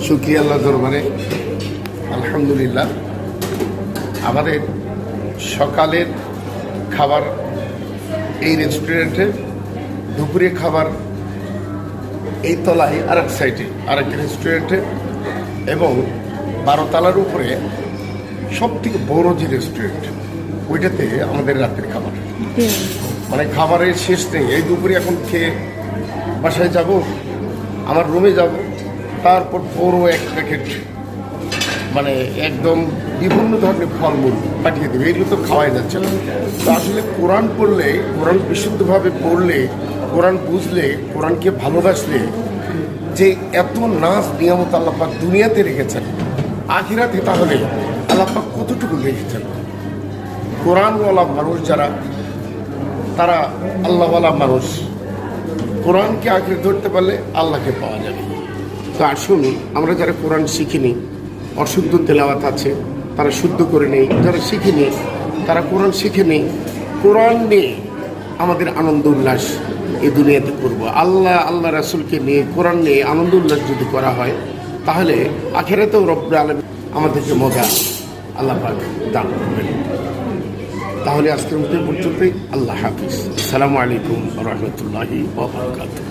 শুকরিয়া আল্লাহ দরবারে আলহামদুলিল্লাহ। আমাদের সকালের খাবার এই রেস্টুরেন্টে, দুপুরে খাবার এই তলায় আরেক সাইডে আরেক রেস্টুরেন্টে, এবং 12 তলার উপরে সব থেকে বড় যে রেস্টুরেন্ট ওইটাতে আমাদের রাতের খাবার। মানে খাবারের শেষ নেই। এই দুপুরে এখন খেয়ে বাসায় যাব, আমার রুমে যাব, তারপর বড় এক প্যাকেট মানে একদম বিভিন্ন ধরনের ফলমূল পাঠিয়ে দেবে। এগুলো তো খাওয়াই যাচ্ছে না। তো আসলে কোরআন পড়লে, কোরআন বিশুদ্ধভাবে পড়লে, কোরআন বুঝলে, কোরআনকে ভালোবাসলে যে এত নাজ নিয়ামত আল্লাপাক দুনিয়াতে রেখেছেন, আখিরাতে তাহলে আল্লাপাক কতটুকু রেখেছেন। কোরআনওয়ালা মানুষ যারা, তারা আল্লাহওয়ালা মানুষ। কোরআনকে আঁকড়ে ধরতে পারলে আল্লাহকে পাওয়া যাবে। তো আসুন, আমরা যারা কোরআন শিখিনি, অশুদ্ধ তেলাওয়াত আছে, তারা শুদ্ধ করে নেই। যারা শিখিনি, তারা কোরআন শিখে নেই। কোরআন নিয়ে আমাদের আনন্দ উল্লাস এই দুনিয়াতে করবো। আল্লাহ রাসূলকে নিয়ে, কোরআন নিয়ে আনন্দ উল্লাস যদি করা হয়, তাহলে আখিরাতেও রব্বুল আলামিন আমাদেরকে মজা আল্লাহ পাক দান করবেন। তাহলে আজকের মতো পর্যন্তই। আল্লাহ হাফিজ। আসসালামু আলাইকুম ওয়া রাহমাতুল্লাহি ওয়া বারাকাতুহু।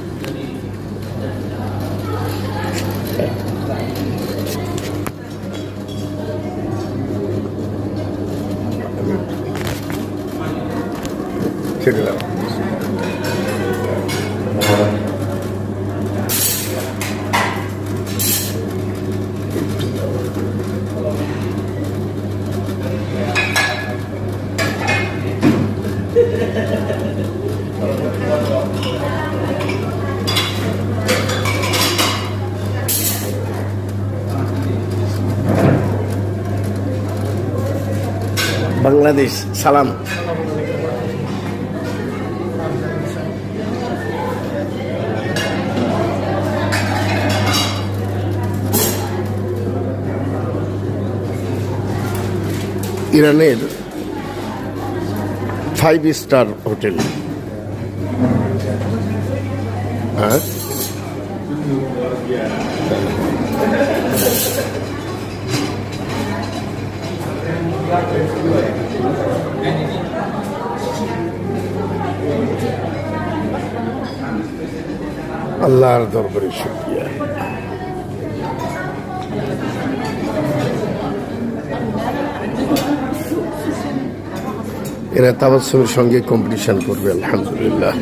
ছেড়ে দাও। বাংলাদেশ সালাম। ইরানের 5 স্টার হোটেল। হ্যাঁ, আল্লাহর দরবারে শুকরিয়া। এরা তাবাসসুমের সঙ্গে কম্পিটিশন করবে। আলহামদুলিল্লাহ।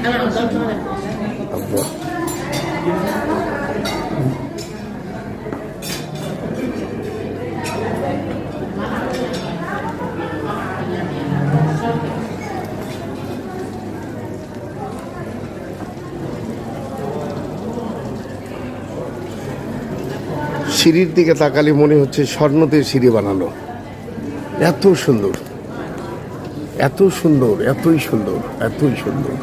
সিঁড়ির দিকে তাকালে মনে হচ্ছে স্বর্ণ দিয়ে সিঁড়ি বানানো। এত সুন্দর, এত সুন্দর, এতই সুন্দর, এতই সুন্দর।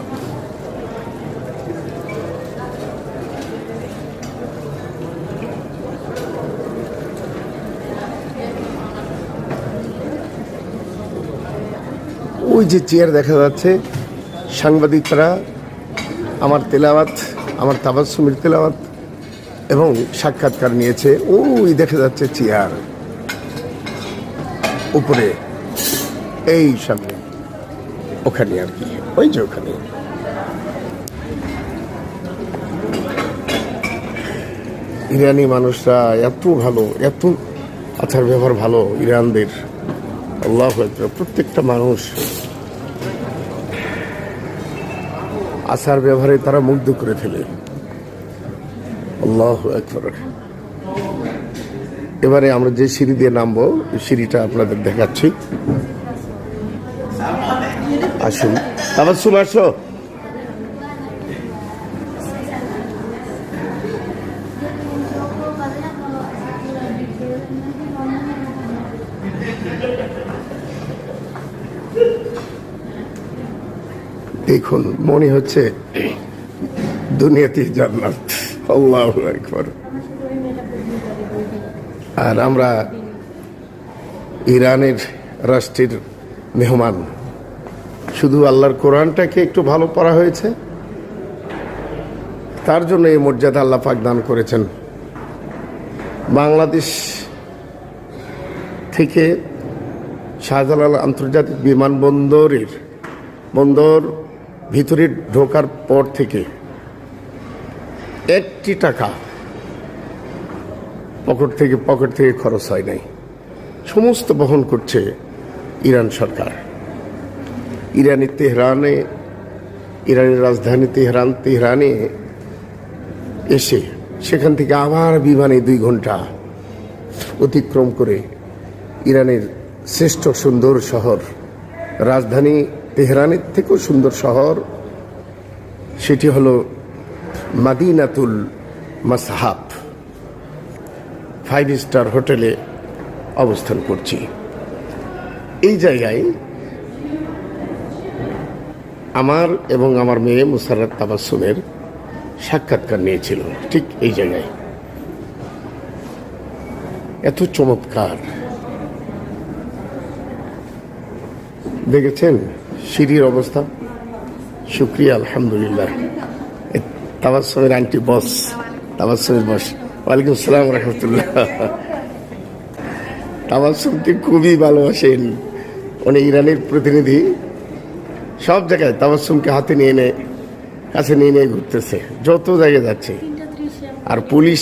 ওই যে চেয়ার দেখা যাচ্ছে, সাংবাদিকরা আমার তেলাওয়াত, আমার তাবাসসুমের তেলাওয়াত এবং সাক্ষাৎকার নিয়েছে। ওই দেখা যাচ্ছে চেয়ার উপরে, এই সামনে, ওখানে আর কি, ওই যে ওখানে। ইরানি মানুষরা এত ভালো, এত আচার ব্যবহার ভালো ইরানদের। আল্লাহু আকবার। প্রত্যেকটা মানুষ আচার ব্যবহারে তারা মুগ্ধ করে ফেলে। আল্লাহু আকবার। এবারে আমরা যে সিঁড়ি দিয়ে নামবো, সিঁড়িটা আপনাদের দেখাচ্ছি। আসুন, তাবাসসুম আসো। দেখুন, মনে হচ্ছে দুনিয়াতে জান্নাত। আল্লাহু আকবার। আর আমরা ইরানের রাষ্ট্রের মেহমান। শুধু আল্লাহর কোরআনটাকে একটু ভালো পড়া হয়েছে, তার জন্য এই মর্যাদা আল্লাহ পাক দান করেছেন। বাংলাদেশ থেকে শাহজালাল আন্তর্জাতিক বন্দর ভিতরে ঢোকার পর থেকে একটি টাকা পকেট থেকে খরচ হয় নাই, সমস্ত বহন করছে ইরান সরকার। ইরানের রাজধানী তেহরানে এসে সেখান থেকে আবার বিমানে 2 ঘন্টা অতিক্রম করে ইরানের শ্রেষ্ঠ সুন্দর শহর, রাজধানী তেহরানের থেকেও সুন্দর শহর, সেটি হলো মাদিনাতুল মাসহাব 5 স্টার হোটেলে অবস্থান করছি। এই জায়গায় আমার এবং আমার মেয়ে মুসাররাত তাবাসসুমের সাক্ষাৎকার নিয়েছিল, ঠিক এই জায়গায়। এত চমৎকার দেখেছেন সিঁড়ির অবস্থা। শুক্রিয়া, আলহামদুলিল্লাহ। তাবাসসুমের আন্টি বস, তাবাসসুমের বস। ওয়ালাইকুম আসসালাম রহমতুল্লাহ। তাবাসসুমকে খুবই ভালোবাসেন উনি, ইরানের প্রতিনিধি। সব জায়গায় তাবাসসুমকে কাছে নিয়ে ঘুরতেছে, যত জায়গায় যাচ্ছে। আর পুলিশ,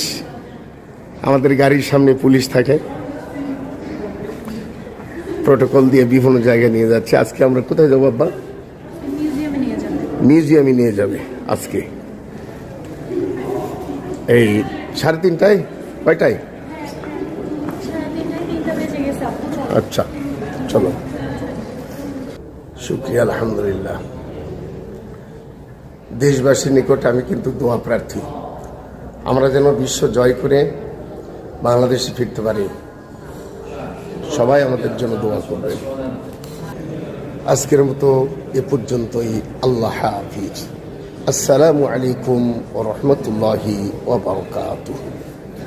আমাদের গাড়ির সামনে পুলিশ থাকে, প্রোটোকল দিয়ে বিভিন্ন জায়গায় নিয়ে যাচ্ছে। আজকে আমরা কোথায় যাবো আব্বা? মিউজিয়ামে নিয়ে যাবে আজকে। এই 3:30টায়, কয়টায়? আচ্ছা, চলো। শুকরিয়া, আলহামদুলিল্লাহ। দেশবাসীর নিকট আমি কিন্তু দোয়া প্রার্থী, আমরা যেন বিশ্ব জয় করে বাংলাদেশে ফিরতে পারি। সবাই আমাদের জন্য দোয়া করবেন। আজকের মতো এ পর্যন্তই। আল্লাহ হাফিজ। আসসালামু আলাইকুম ওয়া রাহমাতুল্লাহি ওয়া বারাকাতুহু।